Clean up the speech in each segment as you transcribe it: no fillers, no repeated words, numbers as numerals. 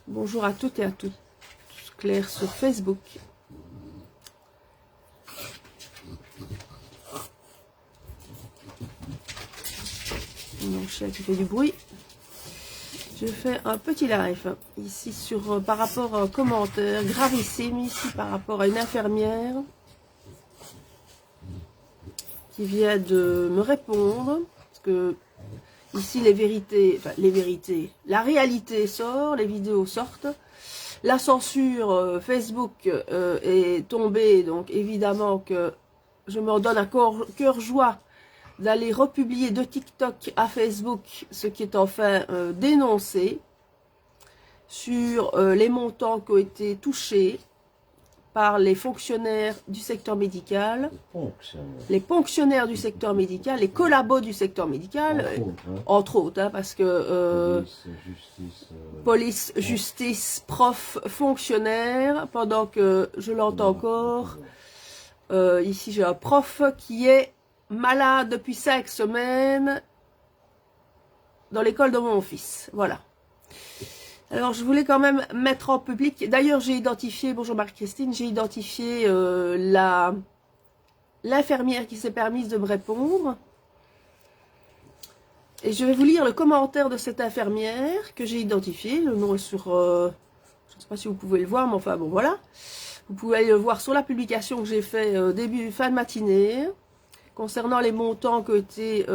Bonjour à toutes et à tous. Claire sur Facebook. Mon chat qui fait du bruit. Je fais un petit live ici sur par rapport à un commentaire gravissime ici par rapport à une infirmière qui vient de me répondre parce que ici les vérités, la réalité sort, les vidéos sortent. La censure Facebook est tombée, donc évidemment que je me donne à cœur joie d'aller republier de TikTok à Facebook ce qui est enfin dénoncé sur les montants qui ont été touchés par les fonctionnaires du secteur médical, les ponctionnaires du secteur médical, les collabos du secteur médical, entre autres, parce que police, justice, prof, fonctionnaire, pendant que je l'entends encore, ici j'ai un prof qui est malade depuis 5 semaines dans l'école de mon fils, voilà. Alors, je voulais quand même mettre en public... D'ailleurs, j'ai identifié... Bonjour Marie-Christine. J'ai identifié l'infirmière qui s'est permise de me répondre. Et je vais vous lire le commentaire de cette infirmière que j'ai identifié. Le nom est sur... je ne sais pas si vous pouvez le voir, mais enfin, bon, voilà. Vous pouvez aller le voir sur la publication que j'ai fait fin de matinée concernant les montants qui ont été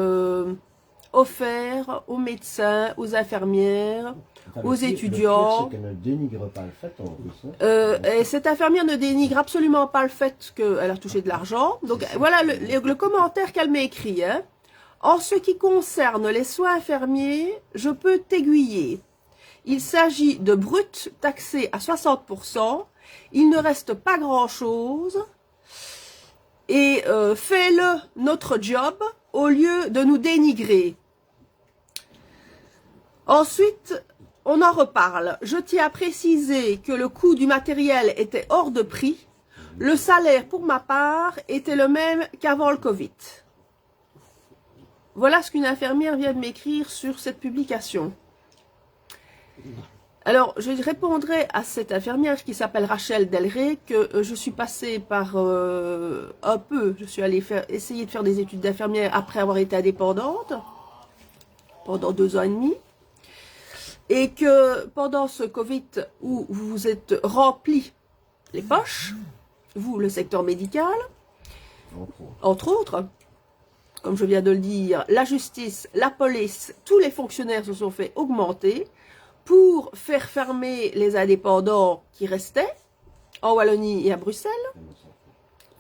offerts aux médecins, aux infirmières... aux étudiants. C'est qu'elle ne dénigre pas le fait en plus. Et cette infirmière ne dénigre absolument pas le fait qu'elle a touché de l'argent. Donc voilà le commentaire qu'elle m'a écrit. Hein. En ce qui concerne les soins infirmiers, je peux t'aiguiller. Il s'agit de brut taxé à 60%. Il ne reste pas grand-chose. Et fais-le notre job au lieu de nous dénigrer. Ensuite, on en reparle. Je tiens à préciser que le coût du matériel était hors de prix. Le salaire, pour ma part, était le même qu'avant le Covid. Voilà ce qu'une infirmière vient de m'écrire sur cette publication. Alors, je répondrai à cette infirmière qui s'appelle Rachel Delray que je suis passée par un peu. Je suis allée essayer de faire des études d'infirmière après avoir été indépendante pendant 2 ans et demi. Et que pendant ce Covid où vous vous êtes rempli les poches, vous, le secteur médical, entre autres, comme je viens de le dire, la justice, la police, tous les fonctionnaires se sont fait augmenter pour faire fermer les indépendants qui restaient en Wallonie et à Bruxelles,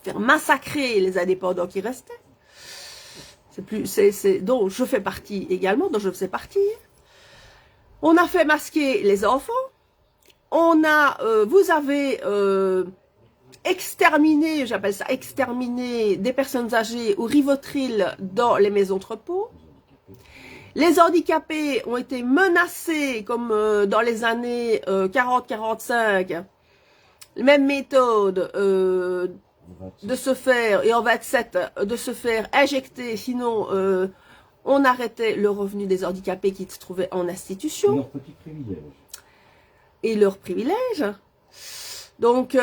faire massacrer les indépendants qui restaient. Dont je fais partie également, dont je faisais partie. On a fait masquer les enfants. On a, vous avez exterminé, j'appelle ça exterminé, des personnes âgées au Rivotril dans les maisons de repos. Les handicapés ont été menacés comme dans les années 40-45. Même méthode de se faire, et en 27, de se faire injecter, sinon... on arrêtait le revenu des handicapés qui se trouvaient en institution. Leurs petits privilèges. Et leurs privilèges. Donc,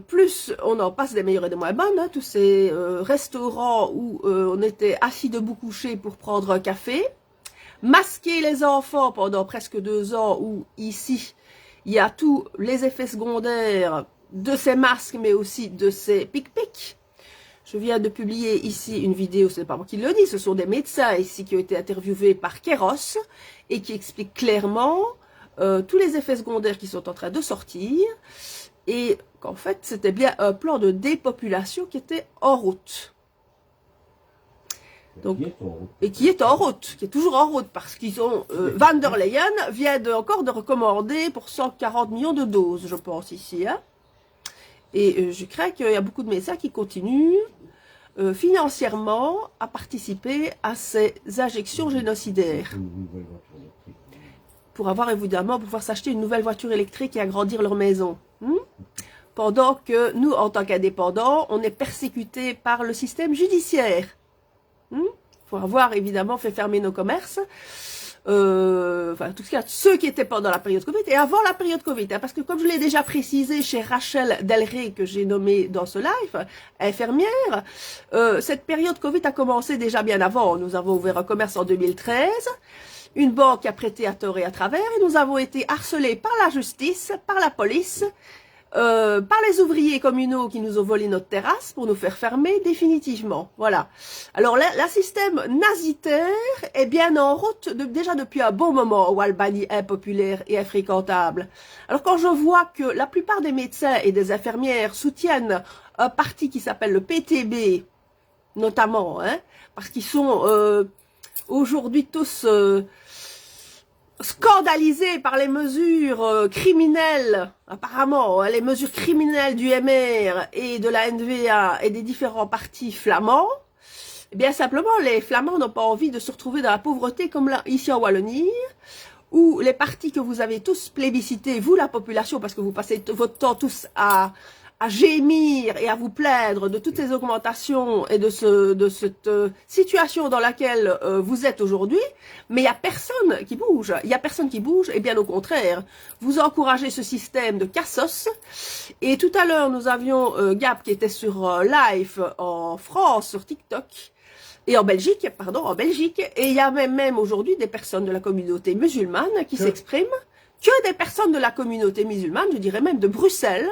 plus on en passe des meilleures et des moins bonnes, hein, tous ces restaurants où on était assis debout couché pour prendre un café, masquer les enfants pendant presque 2 ans, où ici, il y a tous les effets secondaires de ces masques, mais aussi de ces pic-pics. Je viens de publier ici une vidéo, ce n'est pas moi qui le dis, ce sont des médecins ici qui ont été interviewés par Kéros et qui expliquent clairement tous les effets secondaires qui sont en train de sortir et qu'en fait c'était bien un plan de dépopulation qui était en route. Donc, et qui est en route, qui est toujours en route parce qu'ils ont Van der Leyen vient encore de recommander pour 140 millions de doses, je pense ici, hein. Et je crains qu'il y a beaucoup de médecins qui continuent financièrement à participer à ces injections génocidaires. Pour avoir évidemment, pouvoir s'acheter une nouvelle voiture électrique et agrandir leur maison. Pendant que nous, en tant qu'indépendants, on est persécutés par le système judiciaire. Pour avoir évidemment fait fermer nos commerces. enfin, en tout cas, ceux qui étaient pendant la période Covid et avant la période Covid, hein, parce que comme je l'ai déjà précisé chez Rachel Delray, que j'ai nommé dans ce live, infirmière, cette période Covid a commencé déjà bien avant. Nous avons ouvert un commerce en 2013, une banque a prêté à tort et à travers, et nous avons été harcelés par la justice, par la police, par les ouvriers communaux qui nous ont volé notre terrasse pour nous faire fermer définitivement. Voilà. Alors, le système nazitaire est bien en route déjà depuis un bon moment où Albanie est impopulaire et infréquentable. Alors, quand je vois que la plupart des médecins et des infirmières soutiennent un parti qui s'appelle le PTB, notamment, hein, parce qu'ils sont aujourd'hui tous scandalisés par les mesures criminelles, apparemment, les mesures criminelles du MR et de la NVA et des différents partis flamands, eh bien simplement les Flamands n'ont pas envie de se retrouver dans la pauvreté comme là, ici en Wallonie, où les partis que vous avez tous plébiscités, vous la population, parce que vous passez votre temps tous à gémir et à vous plaindre de toutes ces augmentations et de cette situation dans laquelle vous êtes aujourd'hui, mais il n'y a personne qui bouge. Il n'y a personne qui bouge, et bien au contraire, vous encouragez ce système de cassos. Et tout à l'heure, nous avions Gap qui était sur live en France, sur TikTok, et en Belgique, pardon, en Belgique, et il y a même aujourd'hui des personnes de la communauté musulmane qui s'expriment, que des personnes de la communauté musulmane, je dirais même de Bruxelles,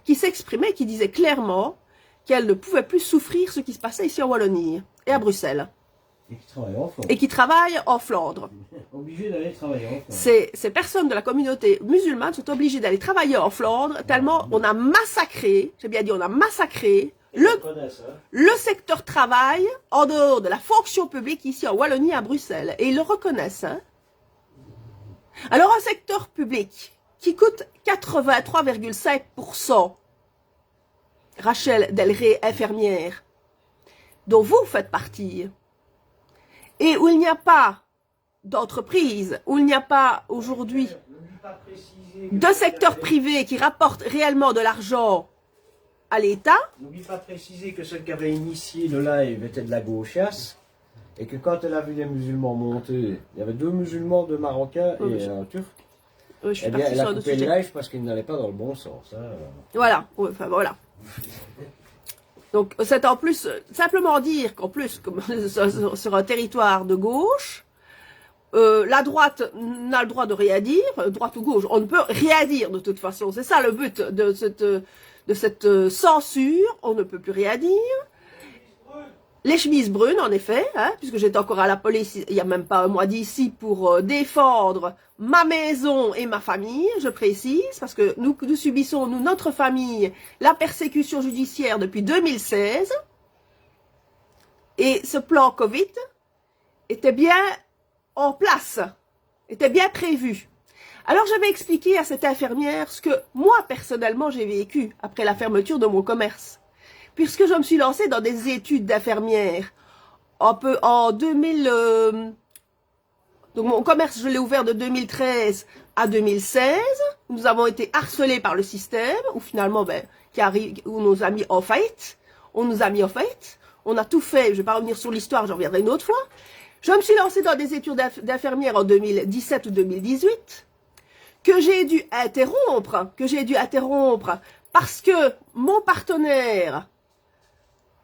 qui s'exprimaient, qui disaient clairement qu'elles ne pouvaient plus souffrir ce qui se passait ici en Wallonie et à Bruxelles. Et qui travaillent en Flandre. Et qui travaillent en Flandre. Obligés d'aller travailler en Flandre. Ces personnes de la communauté musulmane sont obligées d'aller travailler en Flandre, tellement on a massacré, j'ai bien dit on a massacré, le secteur travail en dehors de la fonction publique ici en Wallonie à Bruxelles. Et ils le reconnaissent. Hein. Alors un secteur public qui coûte 83,5%, Rachel Delray, infirmière, dont vous faites partie, et où il n'y a pas d'entreprise, où il n'y a pas aujourd'hui de secteur privé qui rapporte réellement de l'argent à l'État. N'oublie pas de préciser que celle qui avait initié le live était de la gauchasse, et que quand elle a vu les musulmans monter, il y avait 2 musulmans, 2 Marocains et un Turc. Eh bien, elle a coupé le live parce qu'il n'allait pas dans le bon sens. Hein. Voilà, enfin voilà. Donc c'est en plus, simplement dire qu'en plus, comme sur un territoire de gauche, la droite n'a le droit de rien dire, droite ou gauche, on ne peut rien dire de toute façon. C'est ça le but de cette censure, on ne peut plus rien dire. Les chemises brunes, en effet, hein, puisque j'étais encore à la police il n'y a même pas un mois d'ici pour défendre ma maison et ma famille, je précise, parce que nous subissons, notre famille, la persécution judiciaire depuis 2016. Et ce plan Covid était bien en place, était bien prévu. Alors j'avais expliqué à cette infirmière ce que moi, personnellement, j'ai vécu après la fermeture de mon commerce. Puisque je me suis lancée dans des études d'infirmière en 2000, donc mon commerce, je l'ai ouvert de 2013 à 2016. Nous avons été harcelés par le système, où finalement, où nous a mis en faillite. On nous a mis en faillite. On a tout fait. Je ne vais pas revenir sur l'histoire, j'en reviendrai une autre fois. Je me suis lancée dans des études d'infirmière en 2017 ou 2018, que j'ai dû interrompre, parce que mon partenaire,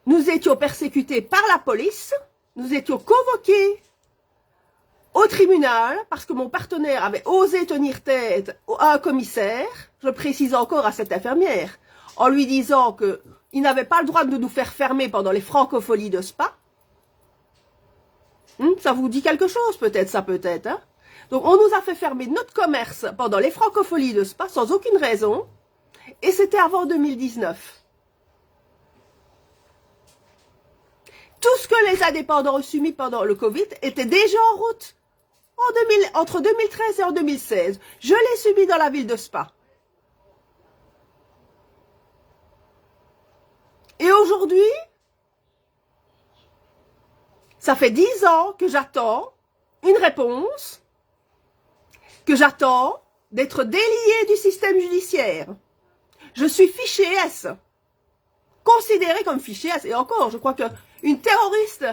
nous étions persécutés par la police, nous étions convoqués au tribunal parce que mon partenaire avait osé tenir tête à un commissaire, je précise encore à cette infirmière, en lui disant qu'il n'avait pas le droit de nous faire fermer pendant les francopholies de Spa. Ça vous dit quelque chose peut-être, ça peut-être. Hein? Donc on nous a fait fermer notre commerce pendant les francopholies de Spa sans aucune raison, et c'était avant 2019. Tout ce que les indépendants ont subi pendant le Covid était déjà en route entre 2013 et en 2016. Je l'ai subi dans la ville de Spa. Et aujourd'hui, ça fait 10 ans que j'attends une réponse, que j'attends d'être déliée du système judiciaire. Je suis fichée S. considéré comme fiché S. Et encore, je crois que un terroriste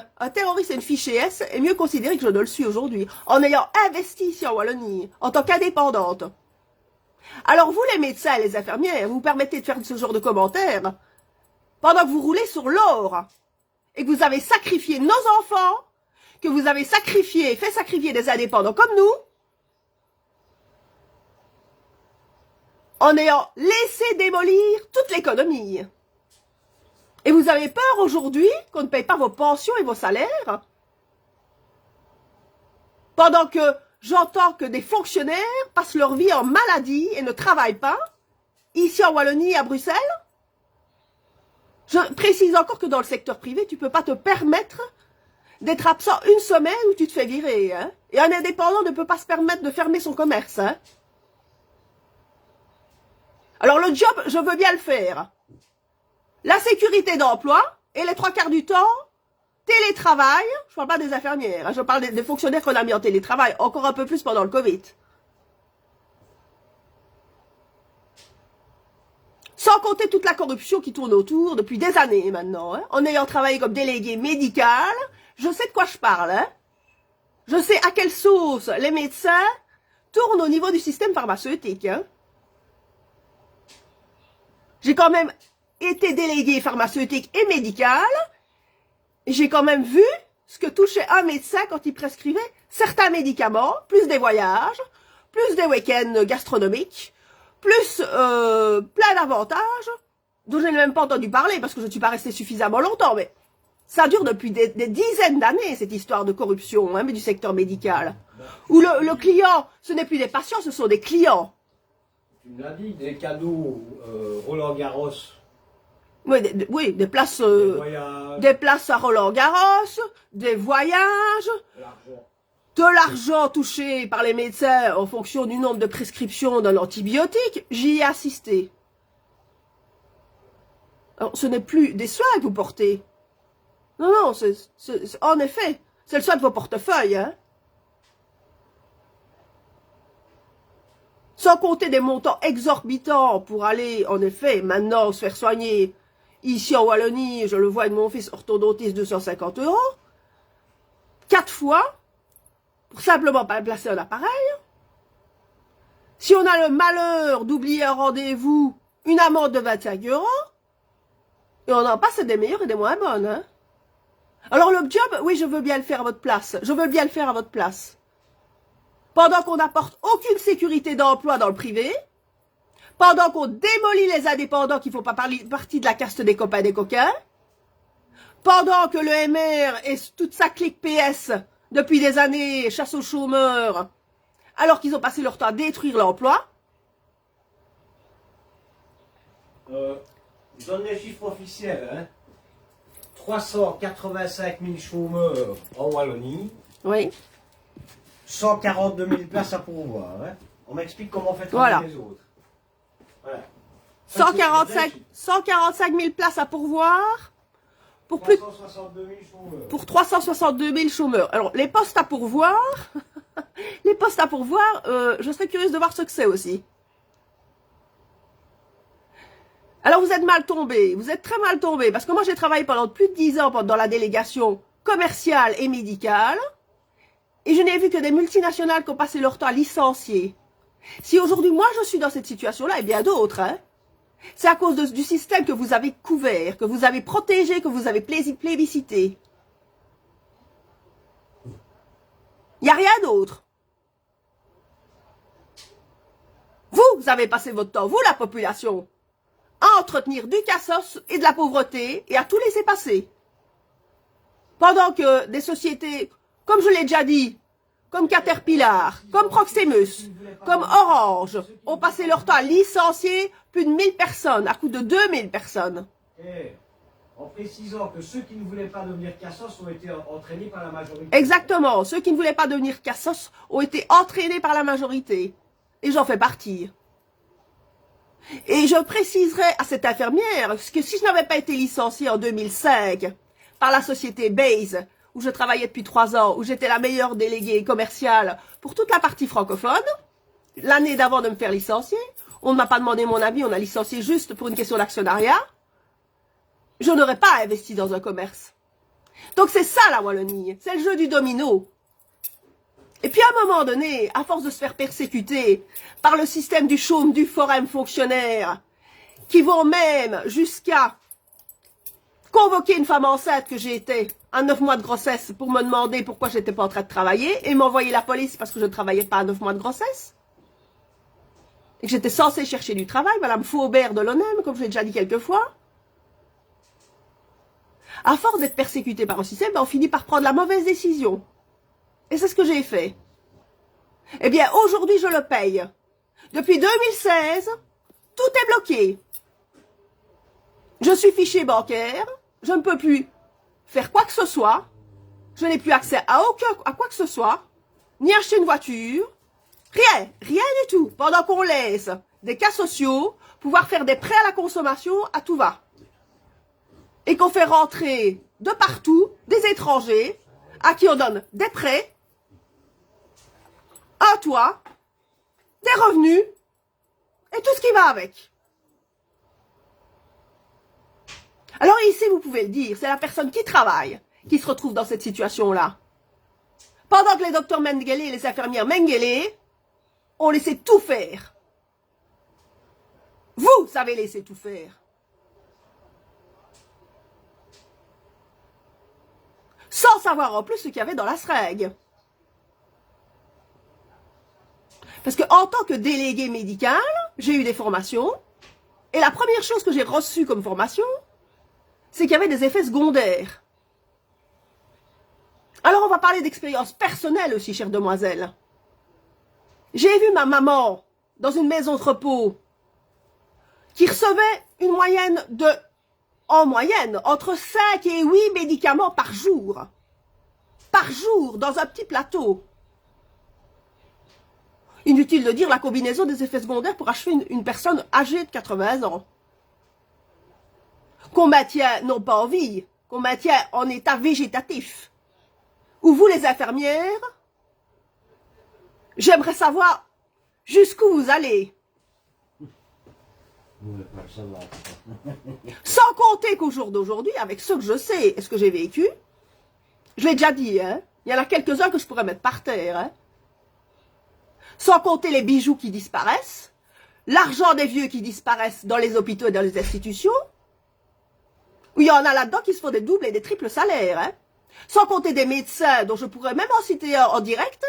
et une fiché S est mieux considéré que je ne le suis aujourd'hui, en ayant investi ici en Wallonie, en tant qu'indépendante. Alors vous, les médecins et les infirmières, vous permettez de faire ce genre de commentaires pendant que vous roulez sur l'or et que vous avez sacrifié nos enfants, que vous avez fait sacrifier des indépendants comme nous, en ayant laissé démolir toute l'économie. Et vous avez peur aujourd'hui qu'on ne paye pas vos pensions et vos salaires? Pendant que j'entends que des fonctionnaires passent leur vie en maladie et ne travaillent pas, ici en Wallonie et à Bruxelles? Je précise encore que dans le secteur privé, tu ne peux pas te permettre d'être absent une semaine où tu te fais virer. Hein? Et un indépendant ne peut pas se permettre de fermer son commerce. Hein? Alors le job, je veux bien le faire. La sécurité d'emploi, et les 3/4 du temps, télétravail, je parle pas des infirmières, hein, je parle des fonctionnaires qu'on a mis en télétravail, encore un peu plus pendant le Covid. Sans compter toute la corruption qui tourne autour depuis des années maintenant. Hein, en ayant travaillé comme délégué médical, je sais de quoi je parle. Hein. Je sais à quelle sauce les médecins tournent au niveau du système pharmaceutique. Hein. J'ai quand même été délégué pharmaceutique et médical, et j'ai quand même vu ce que touchait un médecin quand il prescrivait certains médicaments, plus des voyages, plus des week-ends gastronomiques, plus plein d'avantages, dont je n'ai même pas entendu parler parce que je ne suis pas restée suffisamment longtemps, mais ça dure depuis des dizaines d'années, cette histoire de corruption, hein, mais du secteur médical, où le client, ce n'est plus des patients, ce sont des clients. Tu me l'as dit, des cadeaux Roland-Garros. Oui, des places à Roland-Garros, des voyages, de l'argent touché par les médecins en fonction du nombre de prescriptions d'un antibiotique. J'y ai assisté. Alors, ce n'est plus des soins que vous portez. Non, non, en effet, c'est le soin de vos portefeuilles. Hein. Sans compter des montants exorbitants pour aller, en effet, maintenant se faire soigner. Ici en Wallonie, je le vois avec mon fils orthodontiste, 250 €. 4 fois, pour simplement pas placer un appareil. Si on a le malheur d'oublier un rendez-vous, une amende de 25 €. Et on en passe des meilleures et des moins bonnes. Hein. Alors le job, oui, je veux bien le faire à votre place. Je veux bien le faire à votre place. Pendant qu'on n'apporte aucune sécurité d'emploi dans le privé, pendant qu'on démolit les indépendants qui ne font pas partie de la caste des copains des coquins, pendant que le MR et toute sa clique PS, depuis des années, chasse aux chômeurs, alors qu'ils ont passé leur temps à détruire l'emploi. Je donne les chiffres officiels. Hein. 385 000 chômeurs en Wallonie. Oui. 142 000 places à pourvoir. Hein. On m'explique comment on fait travailler les autres. Voilà. 145 000 places à pourvoir pour 362 000 chômeurs. Pour 362 000 chômeurs. Alors, les postes à pourvoir, je serais curieuse de voir ce que c'est aussi. Alors, vous êtes mal tombé, vous êtes très mal tombé, parce que moi, j'ai travaillé pendant plus de 10 ans dans la délégation commerciale et médicale, et je n'ai vu que des multinationales qui ont passé leur temps à licencier. Si aujourd'hui, moi, je suis dans cette situation-là, et bien d'autres, hein, c'est à cause du système que vous avez couvert, que vous avez protégé, que vous avez plébiscité. Il n'y a rien d'autre. Vous avez passé votre temps, vous, la population, à entretenir du cassos et de la pauvreté et à tout laisser passer. Pendant que des sociétés, comme je l'ai déjà dit, comme Caterpillar, comme Proximus, comme Orange, ont passé leur temps à licencier plus de 1000 personnes, à coût de 2000 personnes. Et en précisant que ceux qui ne voulaient pas devenir cassos ont été entraînés par la majorité. Exactement, ceux qui ne voulaient pas devenir cassos ont été entraînés par la majorité. Et j'en fais partie. Et je préciserai à cette infirmière que si je n'avais pas été licenciée en 2005 par la société Base, où je travaillais depuis 3 ans, où j'étais la meilleure déléguée commerciale pour toute la partie francophone, l'année d'avant de me faire licencier, on ne m'a pas demandé mon avis, on a licencié juste pour une question d'actionnariat. je n'aurais pas investi dans un commerce. Donc c'est ça la Wallonie, c'est le jeu du domino. Et puis à un moment donné, à force de se faire persécuter par le système du chaume, du forum fonctionnaire, qui vont même jusqu'à convoquer une femme enceinte que j'ai été à 9 mois de grossesse pour me demander pourquoi j'étais pas en train de travailler et m'envoyer la police parce que je ne travaillais pas à 9 mois de grossesse. Et que j'étais censée chercher du travail, Madame Faubert de l'ONEM, comme je l'ai déjà dit quelques fois. À force d'être persécuté par un système, on finit par prendre la mauvaise décision. Et c'est ce que j'ai fait. Eh bien, aujourd'hui, je le paye. Depuis 2016, tout est bloqué. Je suis fiché bancaire, je ne peux plus faire quoi que ce soit, je n'ai plus accès à quoi que ce soit, ni acheter une voiture, rien du tout, pendant qu'on laisse des cas sociaux pouvoir faire des prêts à la consommation à tout va. Et qu'on fait rentrer de partout des étrangers à qui on donne des prêts, un toit, des revenus et tout ce qui va avec. Alors ici, vous pouvez le dire, c'est la personne qui travaille qui se retrouve dans cette situation-là. Pendant que les docteurs Mengele et les infirmières Mengele ont laissé tout faire. Vous avez laissé tout faire. Sans savoir en plus ce qu'il y avait dans la seringue. Parce qu'en tant que délégué médical, j'ai eu des formations. Et la première chose que j'ai reçue comme formation, c'est qu'il y avait des effets secondaires. Alors on va parler d'expérience personnelle aussi, chère demoiselle. J'ai vu ma maman dans une maison de repos qui recevait une moyenne de, en moyenne, entre 5 et 8 médicaments par jour. Par jour, dans un petit plateau. Inutile de dire la combinaison des effets secondaires pour achever une personne âgée de 80 ans. Qu'on maintient, non pas en vie, qu'on maintient en état végétatif. Ou vous, les infirmières, j'aimerais savoir jusqu'où vous allez. Sans compter qu'au jour d'aujourd'hui, avec ce que je sais et ce que j'ai vécu, je l'ai déjà dit, hein, il y en a quelques-uns que je pourrais mettre par terre. Hein. Sans compter les bijoux qui disparaissent, l'argent des vieux qui disparaissent dans les hôpitaux et dans les institutions, où il y en a là-dedans qui se font des doubles et des triples salaires. Hein. Sans compter des médecins, dont je pourrais même en citer un en direct,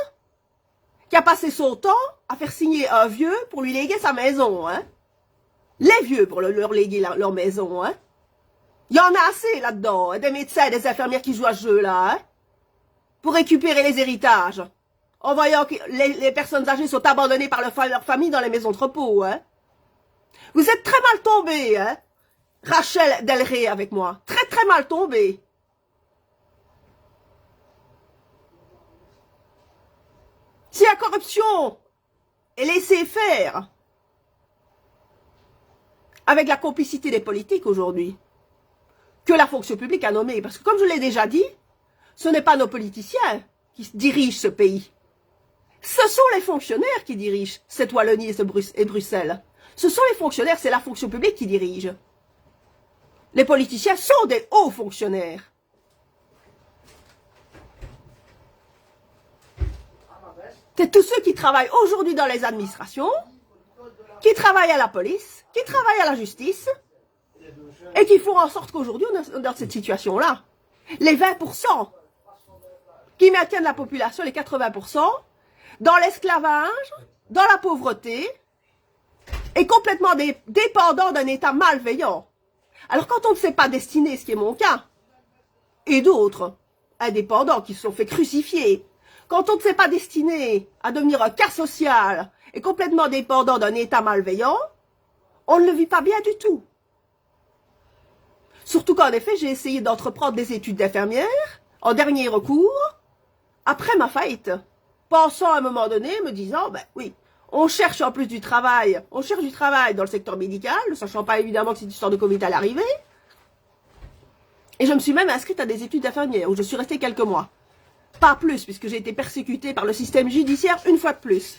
qui a passé son temps à faire signer un vieux pour lui léguer sa maison. Hein. Les vieux pour leur léguer leur maison. Hein. Il y en a assez là-dedans, hein, des médecins et des infirmières qui jouent à ce jeu-là, hein, pour récupérer les héritages, en voyant que les personnes âgées sont abandonnées par leur famille dans les maisons de repos. Hein. Vous êtes très mal tombés, hein, Rachel Delray avec moi. Très très mal tombée. Si la corruption est laissée faire avec la complicité des politiques aujourd'hui, que la fonction publique a nommé, parce que comme je l'ai déjà dit, ce n'est pas nos politiciens qui dirigent ce pays. Ce sont les fonctionnaires qui dirigent cette Wallonie et Bruxelles. Ce sont les fonctionnaires, c'est la fonction publique qui dirige. Les politiciens sont des hauts fonctionnaires. C'est tous ceux qui travaillent aujourd'hui dans les administrations, qui travaillent à la police, qui travaillent à la justice, et qui font en sorte qu'aujourd'hui on est dans cette situation-là. Les 20% qui maintiennent la population, les 80%, dans l'esclavage, dans la pauvreté, et complètement dépendants d'un État malveillant. Alors quand on ne s'est pas destiné, ce qui est mon cas, et d'autres indépendants qui se sont fait crucifier, quand on ne s'est pas destiné à devenir un cas social et complètement dépendant d'un État malveillant, on ne le vit pas bien du tout. Surtout qu'en effet, j'ai essayé d'entreprendre des études d'infirmière, en dernier recours, après ma faillite, pensant à un moment donné, me disant, ben oui, on cherche en plus du travail, on cherche du travail dans le secteur médical, ne sachant pas évidemment que cette histoire de Covid allait arriver. Et je me suis même inscrite à des études d'infirmière, où je suis restée quelques mois. Pas plus, puisque j'ai été persécutée par le système judiciaire une fois de plus.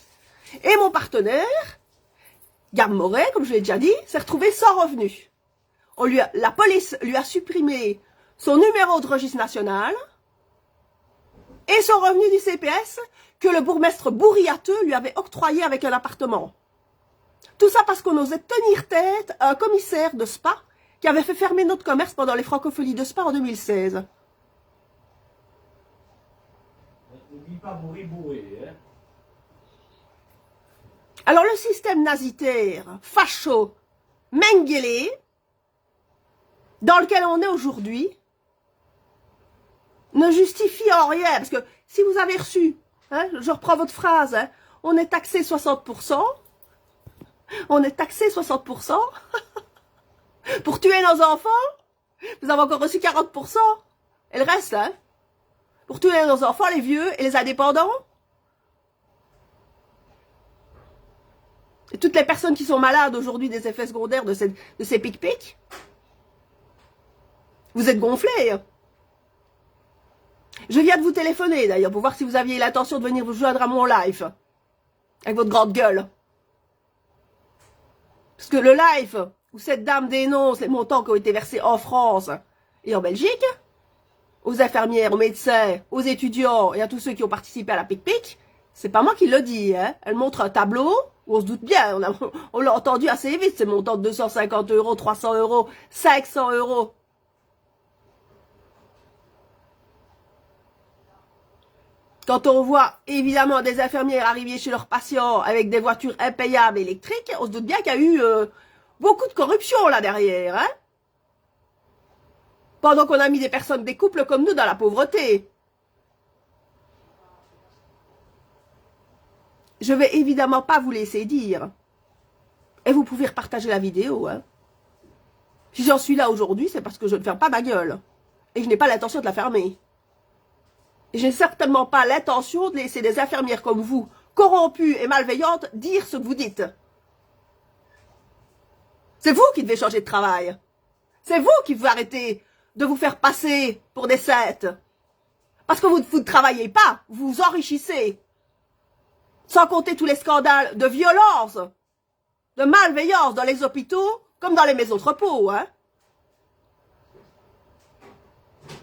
Et mon partenaire, Gab Moret, comme je l'ai déjà dit, s'est retrouvé sans revenu. la police lui a supprimé son numéro de registre national et son revenu du CPS que le bourgmestre bourriateux lui avait octroyé avec un appartement. Tout ça parce qu'on osait tenir tête à un commissaire de Spa qui avait fait fermer notre commerce pendant les francopholies de Spa en 2016. N'oublie pas bourré, hein. Alors le système nazitaire, facho, Mengele, dans lequel on est aujourd'hui, ne justifie en rien. Parce que si vous avez reçu, hein, je reprends votre phrase, hein, on est taxé 60%, on est taxé 60% pour tuer nos enfants, vous avez encore reçu 40%, et le reste, hein, pour tuer nos enfants, les vieux et les indépendants. Et toutes les personnes qui sont malades aujourd'hui des effets secondaires de ces pic-pic, vous êtes gonflés. Je viens de vous téléphoner d'ailleurs pour voir si vous aviez l'intention de venir vous joindre à mon live. Avec votre grande gueule. Parce que le live où cette dame dénonce les montants qui ont été versés en France et en Belgique, aux infirmières, aux médecins, aux étudiants et à tous ceux qui ont participé à la pic-pic, c'est pas moi qui le dis. Hein. Elle montre un tableau où on se doute bien, on l'a entendu assez vite, ces montants de 250 €, 300 €, 500 €. Quand on voit évidemment des infirmières arriver chez leurs patients avec des voitures impayables électriques, on se doute bien qu'il y a eu beaucoup de corruption là derrière. Hein, pendant qu'on a mis des personnes, des couples comme nous dans la pauvreté. Je vais évidemment pas vous laisser dire. Et vous pouvez repartager la vidéo. Hein. Si j'en suis là aujourd'hui, c'est parce que je ne ferme pas ma gueule. Et je n'ai pas l'intention de la fermer. J'ai certainement pas l'intention de laisser des infirmières comme vous, corrompues et malveillantes, dire ce que vous dites. C'est vous qui devez changer de travail. C'est vous qui devez arrêter de vous faire passer pour des saintes. Parce que vous ne travaillez pas, vous vous enrichissez. Sans compter tous les scandales de violence, de malveillance dans les hôpitaux, comme dans les maisons de repos, hein.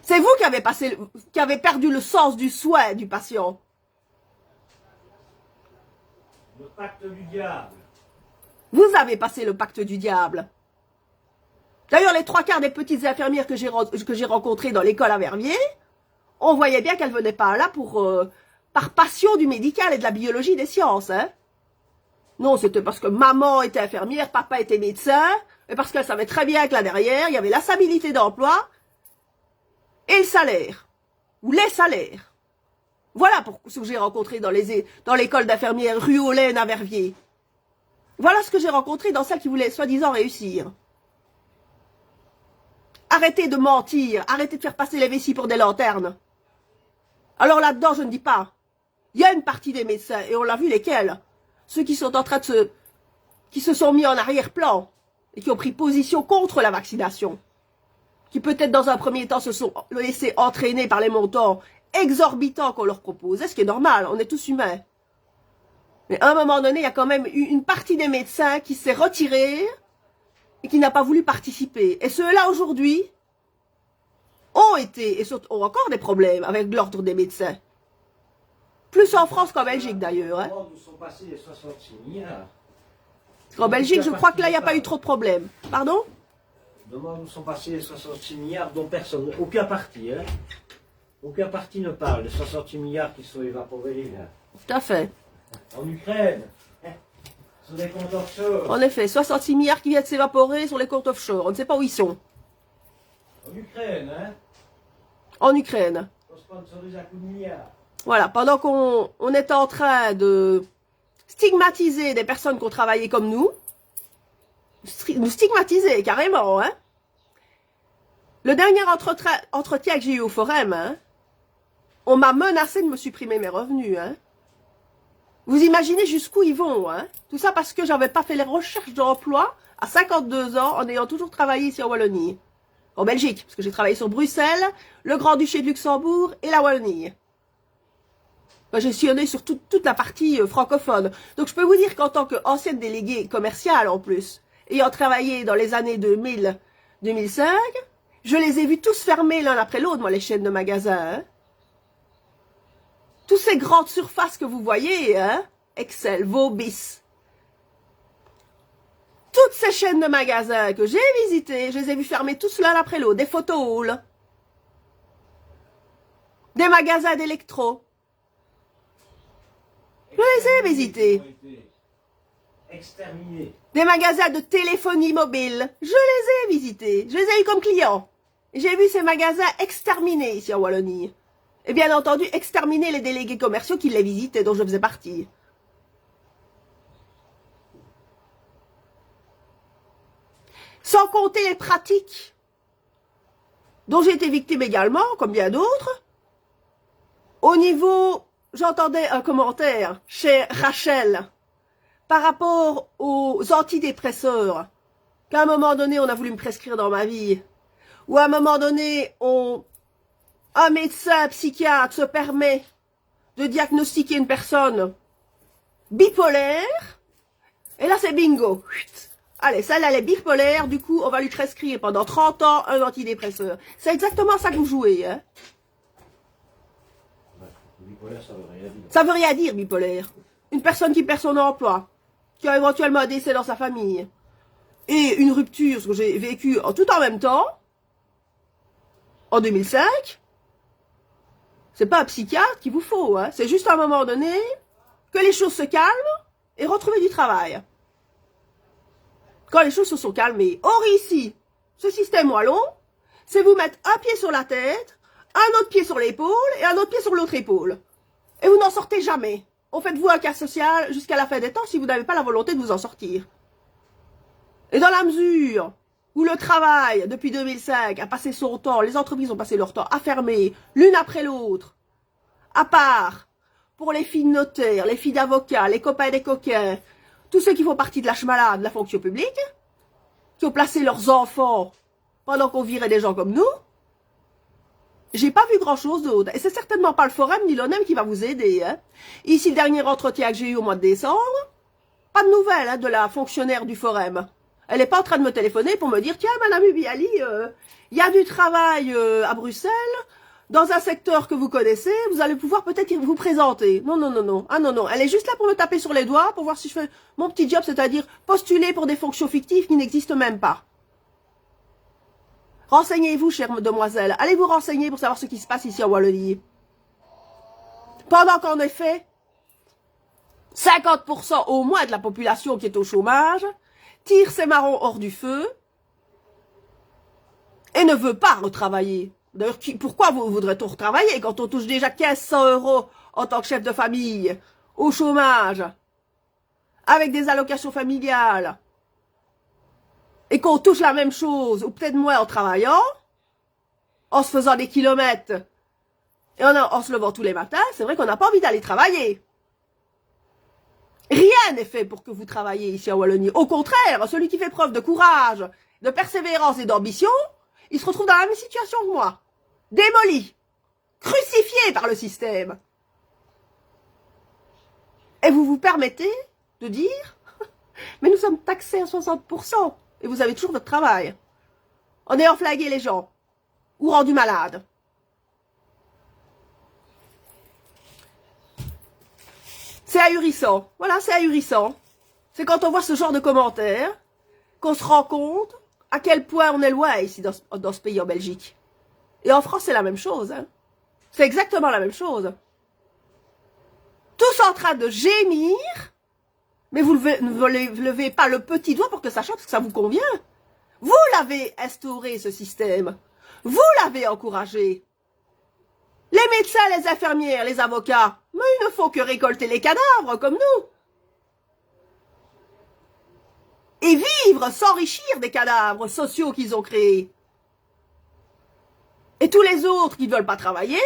C'est vous qui avez perdu le sens du soin du patient. Le pacte du diable. Vous avez passé le pacte du diable. D'ailleurs, les 3/4 des petites infirmières que j'ai rencontrées dans l'école à Verviers, on voyait bien qu'elles venaient pas là par passion du médical et de la biologie des sciences. Hein. Non, c'était parce que maman était infirmière, papa était médecin, et parce qu'elle savait très bien que là derrière, il y avait la stabilité d'emploi et le salaire, ou les salaires. Voilà pour ce que j'ai rencontré dans l'école d'infirmière rue Olaine à Verviers. Voilà ce que j'ai rencontré dans celles qui voulaient soi-disant réussir. Arrêtez de mentir, arrêtez de faire passer les vessies pour des lanternes. Alors là-dedans, je ne dis pas. Il y a une partie des médecins, et on l'a vu lesquels. Ceux qui sont en train qui se sont mis en arrière-plan, et qui ont pris position contre la vaccination. Qui peut-être dans un premier temps se sont laissés entraîner par les montants exorbitants qu'on leur proposait, ce qui est normal, on est tous humains. Mais à un moment donné, il y a quand même eu une partie des médecins qui s'est retirée et qui n'a pas voulu participer. Et ceux-là, aujourd'hui, ont été, et ont encore des problèmes avec l'ordre des médecins. Plus en France qu'en Belgique, d'ailleurs. Hein. En Belgique, je crois que là, il n'y a pas eu trop de problèmes. Pardon? Demande où sont passés les 66 milliards dont personne, aucun parti, hein. Aucun parti ne parle des 66 milliards qui sont évaporés, là. Tout à fait. En Ukraine, sur des comptes offshore. En effet, 66 milliards qui viennent de s'évaporer sur les comptes offshore. On ne sait pas où ils sont. En Ukraine, hein. En Ukraine. On sponsorise à coups de milliards. Voilà, pendant qu'on est en train de stigmatiser des personnes qui ont travaillé comme nous stigmatiser carrément, hein. Le dernier entretien que j'ai eu au Forum, hein, on m'a menacé de me supprimer mes revenus, hein. Vous imaginez jusqu'où ils vont, hein. Tout ça parce que j'avais pas fait les recherches d'emploi à 52 ans en ayant toujours travaillé ici en Wallonie. En Belgique, parce que j'ai travaillé sur Bruxelles, le Grand-Duché de Luxembourg et la Wallonie. J'ai sillonné sur toute la partie francophone. Donc je peux vous dire qu'en tant qu'ancienne déléguée commerciale en plus, ayant travaillé dans les années 2000 2005, je les ai vus tous fermer l'un après l'autre, moi, les chaînes de magasins. Hein. Toutes ces grandes surfaces que vous voyez, hein, Excel, Vobis. Toutes ces chaînes de magasins que j'ai visitées, je les ai vus fermer tous l'un après l'autre. Des photo halls, des magasins d'électro. Je les ai visités. Exterminés. Des magasins de téléphonie mobile. Je les ai visités. Je les ai eu comme clients. J'ai vu ces magasins exterminés ici en Wallonie. Et bien entendu, exterminer les délégués commerciaux qui les visitaient, dont je faisais partie. Sans compter les pratiques dont j'ai été victime également, comme bien d'autres. Au niveau, j'entendais un commentaire chez Rachel par rapport aux antidépresseurs, qu'à un moment donné, on a voulu me prescrire dans ma vie, ou à un moment donné, un médecin psychiatre se permet de diagnostiquer une personne bipolaire, et là c'est bingo. Allez, celle-là elle est bipolaire, du coup on va lui prescrire pendant 30 ans un antidépresseur. C'est exactement ça que vous jouez. Hein. Bipolaire, ça veut rien dire. Ça veut rien dire, bipolaire. Une personne qui perd son emploi, qui a éventuellement un décès dans sa famille, et une rupture, ce que j'ai vécu tout en même temps, en 2005, c'est pas un psychiatre qu'il vous faut, hein. C'est juste à un moment donné que les choses se calment et retrouver du travail. Quand les choses se sont calmées. Or ici, ce système wallon, c'est vous mettre un pied sur la tête, un autre pied sur l'épaule et un autre pied sur l'autre épaule. Et vous n'en sortez jamais. On fait de vous un cas social jusqu'à la fin des temps si vous n'avez pas la volonté de vous en sortir. Et dans la mesure où le travail, depuis 2005, a passé son temps, les entreprises ont passé leur temps à fermer, l'une après l'autre, à part pour les filles de notaires, les filles d'avocats, les copains des coquins, tous ceux qui font partie de la chemalade, de la fonction publique, qui ont placé leurs enfants pendant qu'on virait des gens comme nous, j'ai pas vu grand-chose d'autre. Et c'est certainement pas le forum ni l'ONEM qui va vous aider. Hein. Ici, le dernier entretien que j'ai eu au mois de décembre, pas de nouvelles hein, de la fonctionnaire du forum. Elle n'est pas en train de me téléphoner pour me dire « Tiens, Madame Ubiali, il y a du travail à Bruxelles, dans un secteur que vous connaissez, vous allez pouvoir peut-être vous présenter. » Non, non, non, non. Ah non, non. Elle est juste là pour me taper sur les doigts, pour voir si je fais mon petit job, c'est-à-dire postuler pour des fonctions fictives qui n'existent même pas. Renseignez-vous, chère demoiselle. Allez vous renseigner pour savoir ce qui se passe ici en Wallonie. Pendant qu'en effet, 50% au moins de la population qui est au chômage tire ses marrons hors du feu et ne veut pas retravailler. D'ailleurs, pourquoi voudrait-on retravailler quand on touche déjà 1500 € en tant que chef de famille, au chômage, avec des allocations familiales, et qu'on touche la même chose, ou peut-être moins en travaillant, en se faisant des kilomètres, et en se levant tous les matins, c'est vrai qu'on n'a pas envie d'aller travailler. Rien n'est fait pour que vous travailliez ici en Wallonie. Au contraire, celui qui fait preuve de courage, de persévérance et d'ambition, il se retrouve dans la même situation que moi. Démoli. Crucifié par le système. Et vous vous permettez de dire, mais nous sommes taxés à 60%, et vous avez toujours votre travail, en ayant flagué les gens, ou rendu malades. C'est ahurissant. Voilà, c'est ahurissant. C'est quand on voit ce genre de commentaires qu'on se rend compte à quel point on est loin ici dans ce pays en Belgique. Et en France, c'est la même chose. Hein. C'est exactement la même chose. Tous en train de gémir, mais vous ne levez pas le petit doigt pour que ça chante, parce que ça vous convient. Vous l'avez instauré, ce système. Vous l'avez encouragé. Les médecins, les infirmières, les avocats, mais ils ne font que récolter les cadavres, comme nous. Et vivre, s'enrichir des cadavres sociaux qu'ils ont créés. Et tous les autres qui ne veulent pas travailler,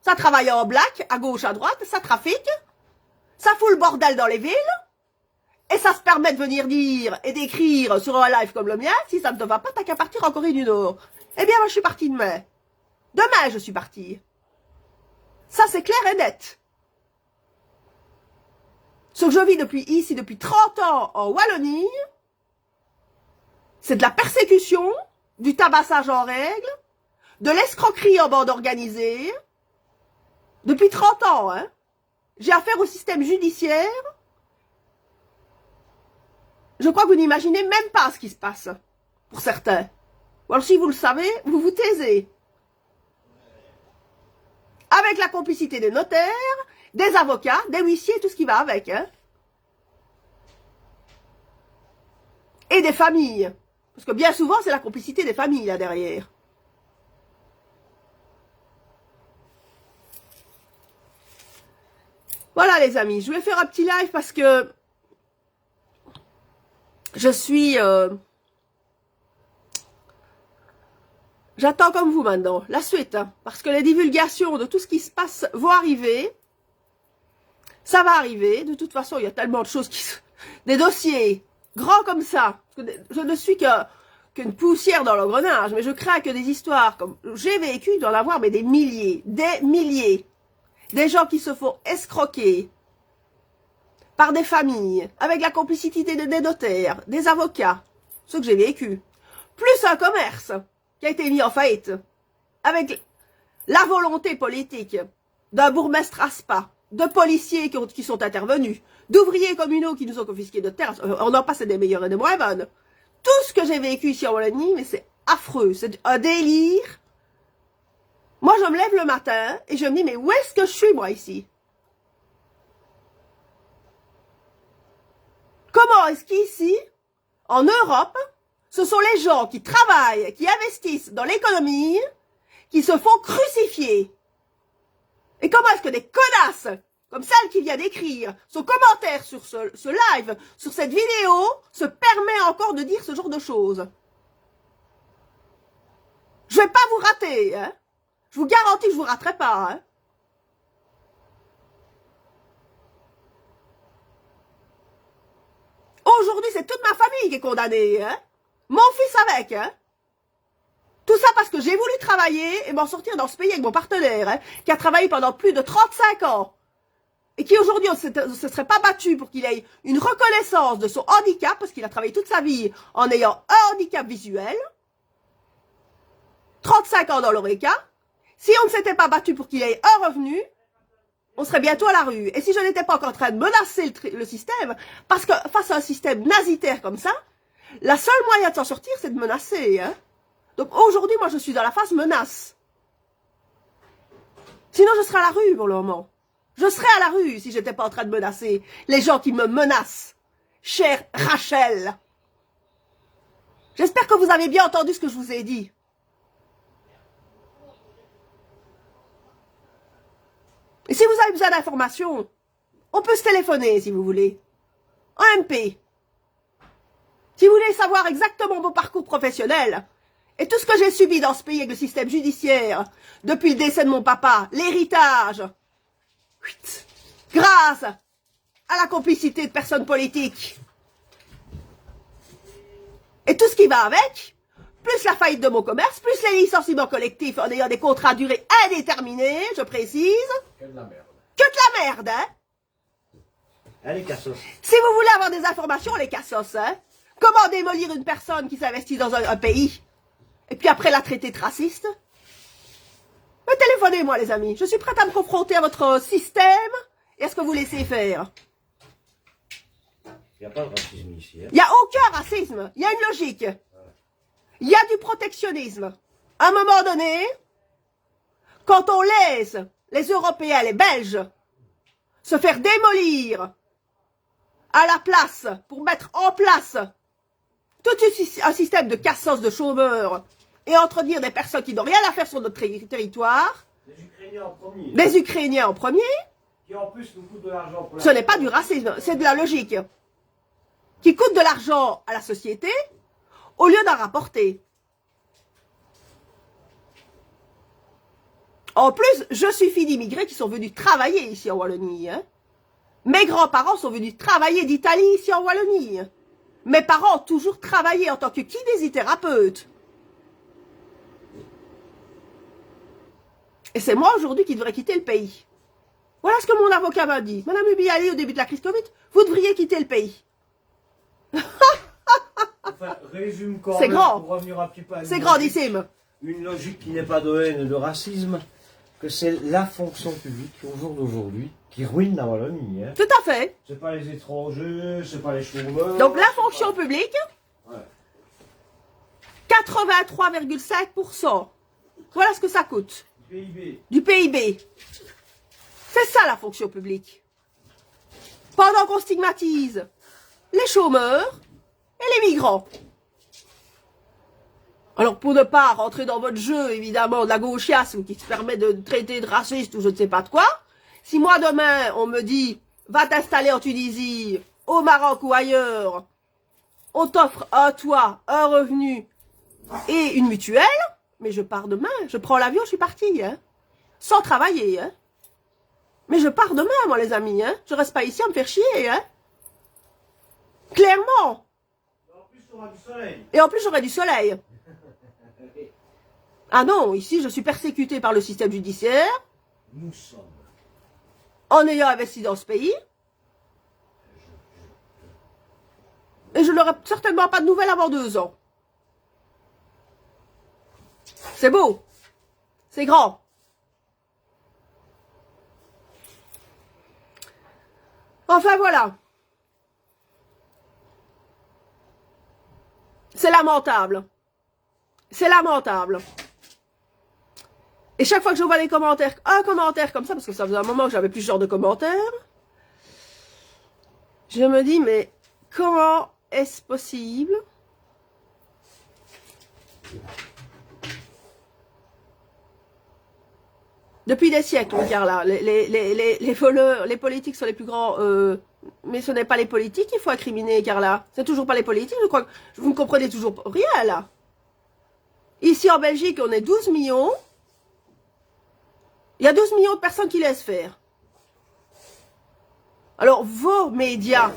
ça travaille en black, à gauche, à droite, ça trafique, ça fout le bordel dans les villes, et ça se permet de venir dire et d'écrire sur un live comme le mien, si ça ne te va pas, t'as qu'à partir en Corée du Nord. Eh bien, moi, je suis partie demain. Demain, je suis partie. Ça, c'est clair et net. Ce que je vis ici depuis 30 ans en Wallonie, c'est de la persécution du tabassage en règle, de l'escroquerie en bande organisée. Depuis 30 ans, hein. J'ai affaire au système judiciaire. Je crois que vous n'imaginez même pas ce qui se passe, pour certains. Ou alors si vous le savez, vous vous taisez. Avec la complicité des notaires, des avocats, des huissiers, tout ce qui va avec, hein. Et des familles. Parce que bien souvent, c'est la complicité des familles, là, derrière. Voilà, les amis. Je vais faire un petit live parce que je suis... J'attends comme vous maintenant, la suite. Hein, parce que les divulgations de tout ce qui se passe vont arriver. Ça va arriver. De toute façon, il y a tellement de choses qui... Des dossiers grands comme ça. Je ne suis qu'une poussière dans l'engrenage, mais je crains que des histoires comme j'ai vécu, il doit en avoir mais des milliers. Des gens qui se font escroquer par des familles, avec la complicité des notaires, des avocats, ce que j'ai vécu. Plus un commerce qui a été mis en faillite, avec la volonté politique d'un bourgmestre Aspa, de policiers qui sont intervenus, d'ouvriers communaux qui nous ont confisqué de terres. On en passe des meilleures et des moins bonnes. Tout ce que j'ai vécu ici en Wallonie, mais c'est affreux, c'est un délire. Moi, je me lève le matin et je me dis, mais où est-ce que je suis, moi, ici? Comment est-ce qu'ici, en Europe, ce sont les gens qui travaillent, qui investissent dans l'économie, qui se font crucifier? Et comment est-ce que des connasses, comme celle qui vient d'écrire son commentaire sur ce live, sur cette vidéo, se permet encore de dire ce genre de choses? Je vais pas vous rater, hein? Je vous garantis que je vous raterai pas, hein. Aujourd'hui, c'est toute ma famille qui est condamnée, hein. Mon fils avec, hein. Tout ça parce que j'ai voulu travailler et m'en sortir dans ce pays avec mon partenaire, hein, qui a travaillé pendant plus de 35 ans. Et qui aujourd'hui ne se serait pas battu pour qu'il ait une reconnaissance de son handicap, parce qu'il a travaillé toute sa vie en ayant un handicap visuel. 35 ans dans l'ORECA. Si on ne s'était pas battu pour qu'il ait un revenu, on serait bientôt à la rue. Et si je n'étais pas encore en train de menacer le système, parce que face à un système nazitaire comme ça, la seule moyen de s'en sortir, c'est de menacer. Hein. Donc aujourd'hui, moi, je suis dans la phase menace. Sinon, je serais à la rue pour le moment. Je serais à la rue si j'étais pas en train de menacer les gens qui me menacent. Chère Rachel. J'espère que vous avez bien entendu ce que je vous ai dit. Et si vous avez besoin d'informations, on peut se téléphoner si vous voulez. En MP. Si vous voulez savoir exactement mon parcours professionnel et tout ce que j'ai subi dans ce pays avec le système judiciaire depuis le décès de mon papa, l'héritage, grâce à la complicité de personnes politiques et tout ce qui va avec, plus la faillite de mon commerce, plus les licenciements collectifs en ayant des contrats à durée indéterminée, je précise. Que de la merde. Que de la merde, hein. Allez, cassos. Si vous voulez avoir des informations, les cassos, hein. Comment démolir une personne qui s'investit dans un pays et puis après la traiter de raciste? Mais téléphonez-moi, les amis. Je suis prête à me confronter à votre système et à ce que vous laissez faire. Il n'y a pas de racisme ici. Hein. Il n'y a aucun racisme. Il y a une logique. Il y a du protectionnisme. À un moment donné, quand on laisse les Européens, les Belges, se faire démolir à la place, pour mettre en place tout un système de cassos, de chômeurs, et entretenir des personnes qui n'ont rien à faire sur notre territoire. Les Ukrainiens en premier. Les Ukrainiens en premier. Qui en plus nous coûtent de l'argent pour la... Ce n'est pas du racisme, c'est de la logique. Qui coûte de l'argent à la société, au lieu d'en rapporter. En plus, je suis fille d'immigrés qui sont venus travailler ici en Wallonie. Hein. Mes grands-parents sont venus travailler d'Italie ici en Wallonie. Mes parents ont toujours travaillé en tant que kinésithérapeute. Et c'est moi aujourd'hui qui devrais quitter le pays. Voilà ce que mon avocat m'a dit. Madame Ubiali, au début de la crise Covid, vous devriez quitter le pays. Enfin, résume quand c'est même, grand. Pour revenir un petit peu à C'est grandissime. Une logique qui n'est pas de haine et de racisme, que c'est la fonction publique au jour d'aujourd'hui qui ruine la Wallonie. Hein. Tout à fait. C'est pas les étrangers, c'est pas les chômeurs. Donc la fonction publique, ouais. 83,5%. Voilà ce que ça coûte. PIB. Du PIB. C'est ça la fonction publique. Pendant qu'on stigmatise les chômeurs et les migrants. Alors pour ne pas rentrer dans votre jeu, évidemment, de la gauchiasme qui se permet de traiter de raciste ou je ne sais pas de quoi, si moi demain on me dit va t'installer en Tunisie, au Maroc ou ailleurs, on t'offre un toit, un revenu et une mutuelle, mais je pars demain, je prends l'avion, je suis partie, hein, sans travailler, hein. Mais je pars demain, moi, les amis, hein. Je reste pas ici à me faire chier, hein. Clairement. Et en plus, tu auras du soleil. Et en plus, j'aurai du soleil. Ah non, ici, je suis persécutée par le système judiciaire. Nous sommes. En ayant investi dans ce pays. Et je n'aurai certainement pas de nouvelles avant 2 ans. C'est beau. C'est grand. Enfin voilà. C'est lamentable. C'est lamentable. Et chaque fois que je vois les commentaires, un commentaire comme ça, parce que ça faisait un moment que j'avais plus ce genre de commentaires, je me dis, mais comment est-ce possible ? Depuis des siècles, on regarde là, les voleurs, les politiques sont les plus grands, mais ce n'est pas les politiques qu'il faut incriminer, Carla. C'est toujours pas les politiques, je crois que vous ne comprenez toujours rien, là. Ici, en Belgique, on est 12 millions. Il y a 12 millions de personnes qui laissent faire. Alors, vos médias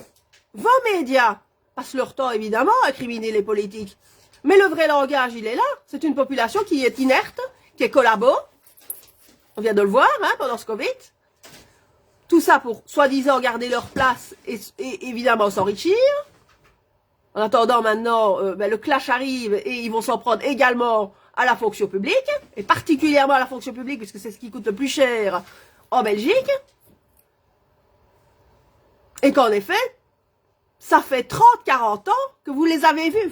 passent leur temps, évidemment, à incriminer les politiques. Mais le vrai langage, il est là. C'est une population qui est inerte, qui est collabo. On vient de le voir, hein, pendant ce Covid. Tout ça pour, soi-disant, garder leur place et évidemment, s'enrichir. En attendant, maintenant, le clash arrive et ils vont s'en prendre également à la fonction publique, et particulièrement à la fonction publique, puisque c'est ce qui coûte le plus cher en Belgique. Et qu'en effet, ça fait 30-40 ans que vous les avez vus.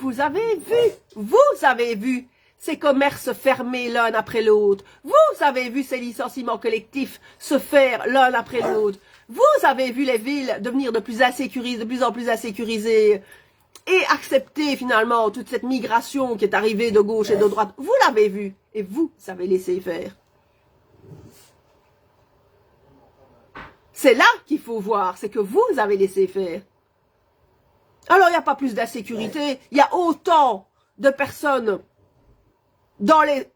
Vous avez vu ces commerces fermés l'un après l'autre. Vous avez vu ces licenciements collectifs se faire l'un après l'autre. Vous avez vu les villes devenir de plus en plus insécurisées et accepter finalement toute cette migration qui est arrivée de gauche et de droite. Vous l'avez vu et vous avez laissé faire. C'est là qu'il faut voir, c'est que vous avez laissé faire. Alors il n'y a pas plus d'insécurité, il y a autant de personnes dans les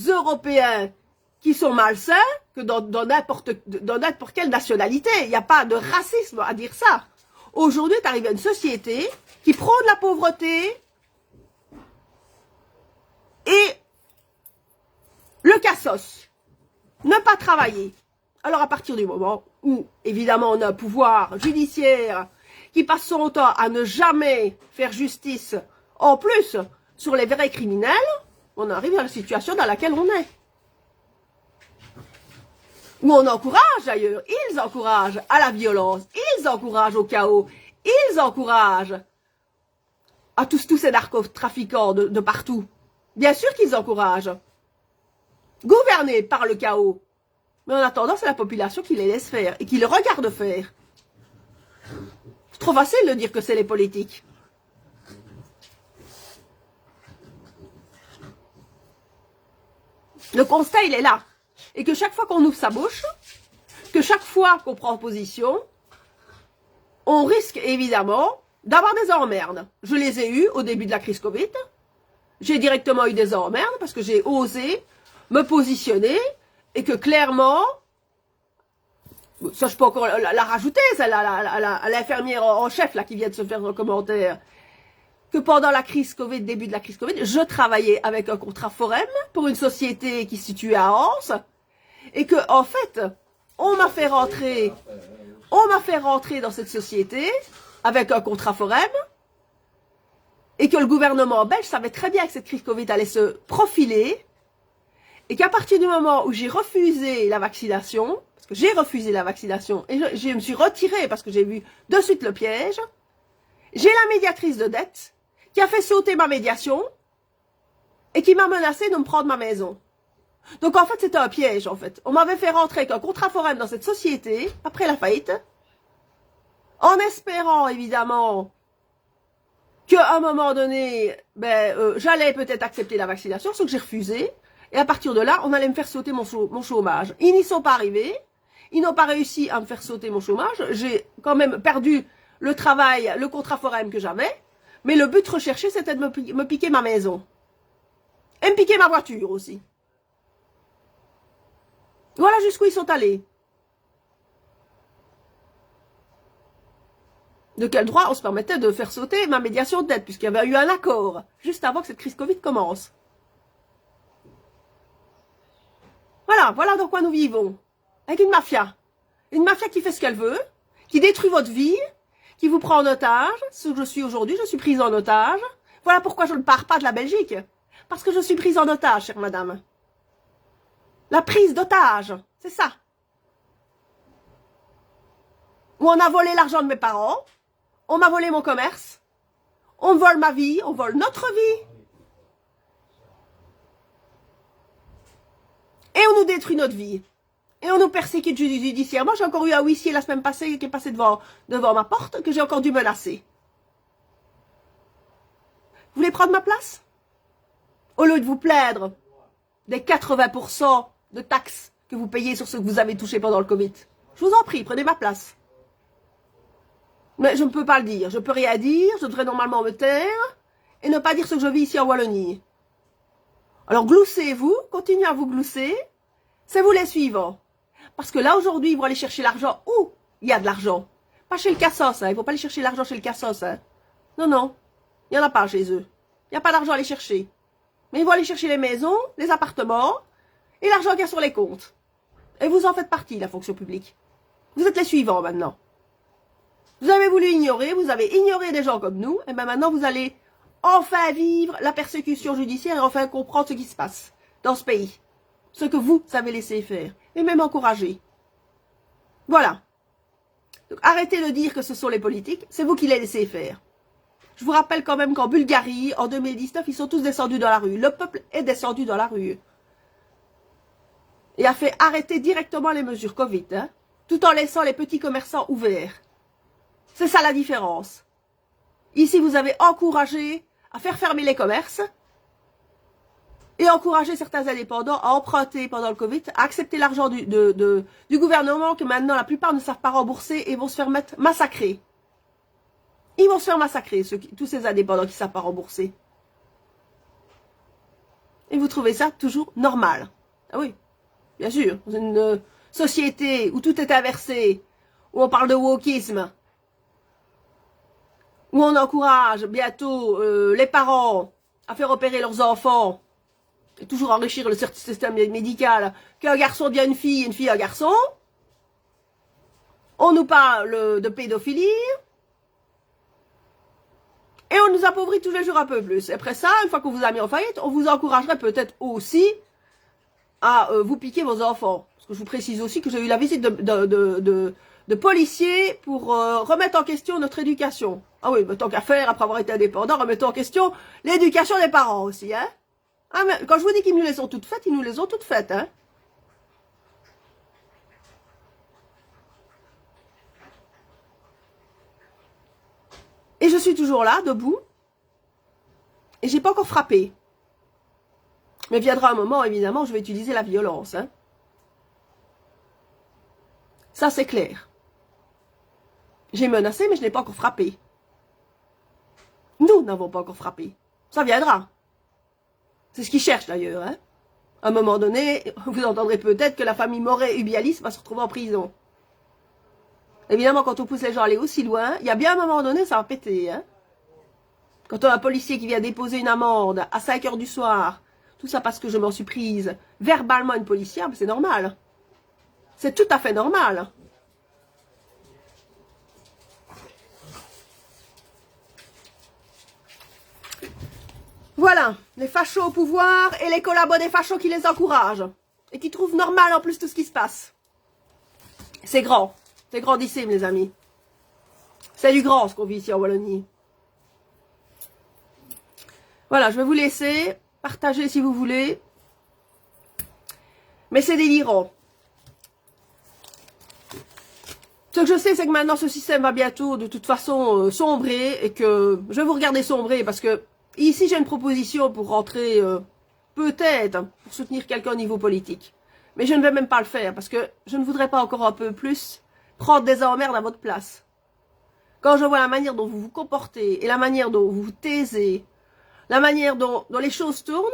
Européens qui sont malsains que dans n'importe quelle nationalité. Il n'y a pas de racisme à dire ça. Aujourd'hui, tu arrives à une société qui prône la pauvreté et le cassos, ne pas travailler. Alors à partir du moment où, évidemment, on a un pouvoir judiciaire qui passe son temps à ne jamais faire justice, en plus, sur les vrais criminels, on arrive dans la situation dans laquelle on est. Où on encourage d'ailleurs, ils encouragent à la violence, ils encouragent au chaos, ils encouragent à tous ces narcotrafiquants de partout. Bien sûr qu'ils encouragent. Gouvernés par le chaos. Mais en attendant, c'est la population qui les laisse faire et qui les regarde faire. C'est trop facile de dire que c'est les politiques. Le constat, il est là. Et que chaque fois qu'on ouvre sa bouche, que chaque fois qu'on prend position, on risque évidemment d'avoir des emmerdes. Je les ai eus au début de la crise Covid. J'ai directement eu des emmerdes parce que j'ai osé me positionner et que clairement, ça je peux encore la rajouter, à l'infirmière en chef là qui vient de se faire un commentaire, que pendant la crise Covid, début de la crise Covid, je travaillais avec un contrat forum pour une société qui se situe à Anse et que en fait, on m'a fait rentrer dans cette société avec un contrat forum et que le gouvernement belge savait très bien que cette crise Covid allait se profiler, et qu'à partir du moment où j'ai refusé la vaccination, parce que j'ai refusé la vaccination, et je me suis retirée parce que j'ai vu de suite le piège, j'ai la médiatrice de dette qui a fait sauter ma médiation et qui m'a menacé de me prendre ma maison. Donc en fait, c'était un piège, en fait. On m'avait fait rentrer avec un contrat foraine dans cette société, après la faillite, en espérant, évidemment, qu'à un moment donné, j'allais peut-être accepter la vaccination, ce que j'ai refusé, et à partir de là, on allait me faire sauter mon chômage. Ils n'y sont pas arrivés, ils n'ont pas réussi à me faire sauter mon chômage, j'ai quand même perdu le travail, le contrat foraine que j'avais, mais le but recherché, c'était de me piquer ma maison. Et me piquer ma voiture aussi. Voilà jusqu'où ils sont allés. De quel droit on se permettait de faire sauter ma médiation de dette, puisqu'il y avait eu un accord, juste avant que cette crise Covid commence. Voilà dans quoi nous vivons. Avec une mafia. Une mafia qui fait ce qu'elle veut, qui détruit votre vie, qui vous prend en otage. Ce que je suis aujourd'hui, je suis prise en otage. Voilà pourquoi je ne pars pas de la Belgique. Parce que je suis prise en otage, chère madame. La prise d'otage, c'est ça. Où on a volé l'argent de mes parents, on m'a volé mon commerce, on vole ma vie, on vole notre vie. Et on nous détruit notre vie. Et on nous persécute judiciairement. J'ai encore eu un huissier la semaine passée qui est passé devant ma porte, que j'ai encore dû menacer. Vous voulez prendre ma place? Au lieu de vous plaindre des 80% de taxes que vous payez sur ce que vous avez touché pendant le Covid. Je vous en prie, prenez ma place. Mais je ne peux pas le dire. Je ne peux rien dire. Je devrais normalement me taire et ne pas dire ce que je vis ici en Wallonie. Alors gloussez-vous, continuez à vous glousser. C'est vous les suivants. Parce que là, aujourd'hui, ils vont aller chercher l'argent où il y a de l'argent. Pas chez le Cassos, hein. Ils ne vont pas aller chercher l'argent chez le Cassos. Hein. Non. Il n'y en a pas chez eux. Il n'y a pas d'argent à aller chercher. Mais ils vont aller chercher les maisons, les appartements et l'argent qu'il y a sur les comptes. Et vous en faites partie, la fonction publique. Vous êtes les suivants maintenant. Vous avez voulu ignorer, vous avez ignoré des gens comme nous, et bien maintenant vous allez enfin vivre la persécution judiciaire et enfin comprendre ce qui se passe dans ce pays. Ce que vous avez laissé faire, et même encourager. Voilà. Donc arrêtez de dire que ce sont les politiques, c'est vous qui les laissez faire. Je vous rappelle quand même qu'en Bulgarie, en 2019, ils sont tous descendus dans la rue. Le peuple est descendu dans la rue. Et a fait arrêter directement les mesures Covid, hein, tout en laissant les petits commerçants ouverts. C'est ça la différence. Ici, vous avez encouragé à faire fermer les commerces et encouragé certains indépendants à emprunter pendant le Covid, à accepter l'argent du gouvernement que maintenant la plupart ne savent pas rembourser et vont se faire massacrer. Ils vont se faire massacrer, tous ces indépendants qui ne savent pas rembourser. Et vous trouvez ça toujours normal. Ah oui, bien sûr. Dans une société où tout est inversé, où on parle de wokisme, où on encourage bientôt les parents à faire opérer leurs enfants, et toujours enrichir le système médical, qu'un garçon devient une fille un garçon. On nous parle de pédophilie. Et on nous appauvrit tous les jours un peu plus. Après ça, une fois qu'on vous a mis en faillite, on vous encouragerait peut-être aussi à vous piquer vos enfants. Parce que je vous précise aussi que j'ai eu la visite de policiers pour remettre en question notre éducation. Ah oui, mais tant qu'à faire, après avoir été indépendant, remettons en question l'éducation des parents aussi. Hein. Ah, mais quand je vous dis qu'ils nous les ont toutes faites, ils nous les ont toutes faites. Hein. Et je suis toujours là, debout. Et j'ai pas encore frappé. Mais viendra un moment, évidemment, où je vais utiliser la violence. Hein. Ça, c'est clair. J'ai menacé, mais je n'ai pas encore frappé. Nous n'avons pas encore frappé. Ça viendra. C'est ce qu'ils cherchent, d'ailleurs. Hein. À un moment donné, vous entendrez peut-être que la famille Moret-Ubialis va se retrouver en prison. Évidemment, quand on pousse les gens à aller aussi loin, il y a bien un moment donné, ça va péter. Hein. Quand on a un policier qui vient déposer une amende à 5 h du soir, tout ça parce que je m'en suis prise verbalement à une policière, c'est normal. C'est tout à fait normal. Voilà, les fachos au pouvoir et les collabos des fachos qui les encouragent. Et qui trouvent normal en plus tout ce qui se passe. C'est grand. C'est grandissime, les amis. C'est du grand ce qu'on vit ici en Wallonie. Voilà, je vais vous laisser. Partagez si vous voulez. Mais c'est délirant. Ce que je sais, c'est que maintenant, ce système va bientôt, de toute façon, sombrer. Et que je vais vous regarder sombrer. Parce que ici, j'ai une proposition pour rentrer, peut-être, pour soutenir quelqu'un au niveau politique. Mais je ne vais même pas le faire. Parce que je ne voudrais pas encore un peu plus prendre des emmerdes à votre place. Quand je vois la manière dont vous vous comportez et la manière dont vous vous taisez, la manière dont les choses tournent,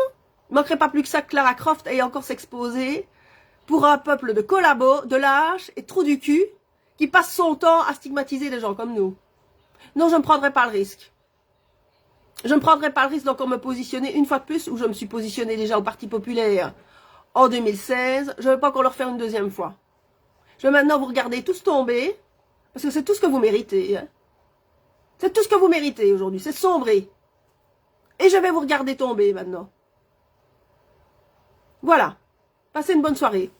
il ne manquerait pas plus que ça que Lara Croft aille encore s'exposer pour un peuple de collabos, de lâches et trous du cul qui passe son temps à stigmatiser des gens comme nous. Non, je ne prendrai pas le risque. Je ne prendrai pas le risque d'encore me positionner une fois de plus où je me suis positionnée déjà au Parti Populaire en 2016. Je ne vais pas encore le refaire une deuxième fois. Je vais maintenant vous regarder tous tomber parce que c'est tout ce que vous méritez. Hein. C'est tout ce que vous méritez aujourd'hui. C'est sombrer. Et je vais vous regarder tomber maintenant. Voilà. Passez une bonne soirée.